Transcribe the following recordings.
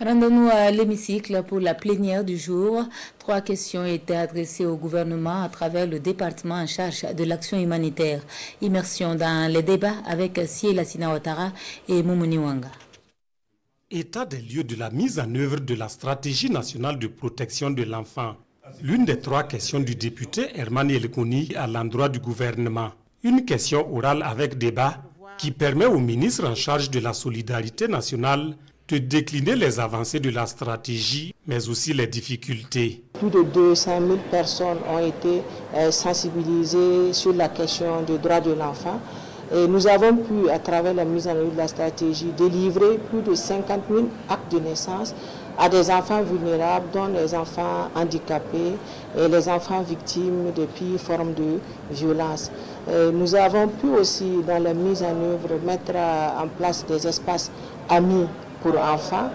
Rendons-nous à l'hémicycle pour la plénière du jour. 3 questions étaient adressées au gouvernement à travers le département en charge de l'action humanitaire. Immersion dans les débats avec Siela Sina-Ouattara et Moumouni Wanga. État des lieux de la mise en œuvre de la stratégie nationale de protection de l'enfant. L'une des 3 questions du député Herman Yelkouni à l'endroit du gouvernement. Une question orale avec débat qui permet au ministre en charge de la solidarité nationale de décliner les avancées de la stratégie, mais aussi les difficultés. Plus de 200 000 personnes ont été sensibilisées sur la question des droits de l'enfant. Et nous avons pu, à travers la mise en œuvre de la stratégie, délivrer plus de 50 000 actes de naissance à des enfants vulnérables, dont les enfants handicapés et les enfants victimes de pires formes de violence. Nous avons pu aussi, dans la mise en œuvre, mettre en place des espaces amis pour enfants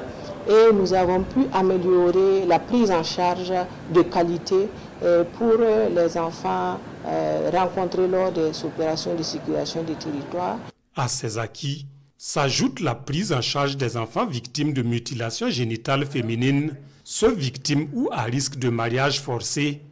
et nous avons pu améliorer la prise en charge de qualité pour les enfants rencontrés lors des opérations de sécurisation du territoire. À ces acquis s'ajoute la prise en charge des enfants victimes de mutilations génitales féminines, ceux victimes ou à risque de mariage forcé,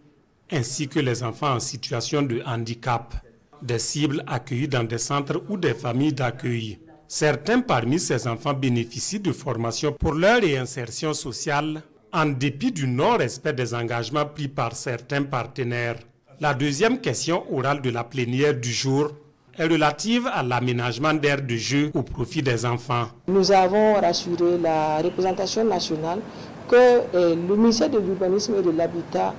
ainsi que les enfants en situation de handicap, des cibles accueillies dans des centres ou des familles d'accueil. Certains parmi ces enfants bénéficient de formations pour leur réinsertion sociale en dépit du non-respect des engagements pris par certains partenaires. La deuxième question orale de la plénière du jour est relative à l'aménagement d'aires de jeu au profit des enfants. Nous avons rassuré la représentation nationale que le ministère de l'Urbanisme et de l'Habitat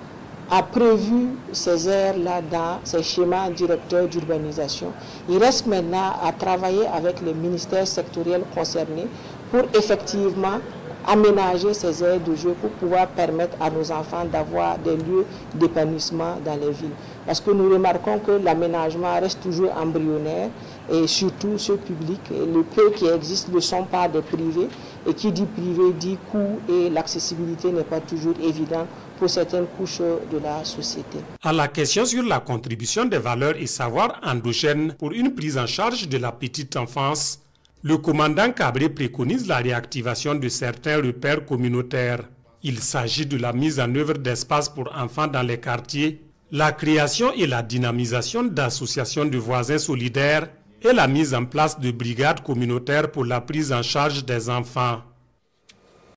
a prévu ces aires-là dans ses schémas directeurs d'urbanisation. Il reste maintenant à travailler avec les ministères sectoriels concernés pour effectivement aménager ces aires de jeu pour pouvoir permettre à nos enfants d'avoir des lieux d'épanouissement dans les villes. Parce que nous remarquons que l'aménagement reste toujours embryonnaire et surtout ce public, le peu qui existe ne sont pas des privés et qui dit privé dit coût et l'accessibilité n'est pas toujours évidente pour certaines couches de la société. À la question sur la contribution des valeurs et savoirs endogènes pour une prise en charge de la petite enfance, le commandant Cabré préconise la réactivation de certains repères communautaires. Il s'agit de la mise en œuvre d'espaces pour enfants dans les quartiers, la création et la dynamisation d'associations de voisins solidaires et la mise en place de brigades communautaires pour la prise en charge des enfants.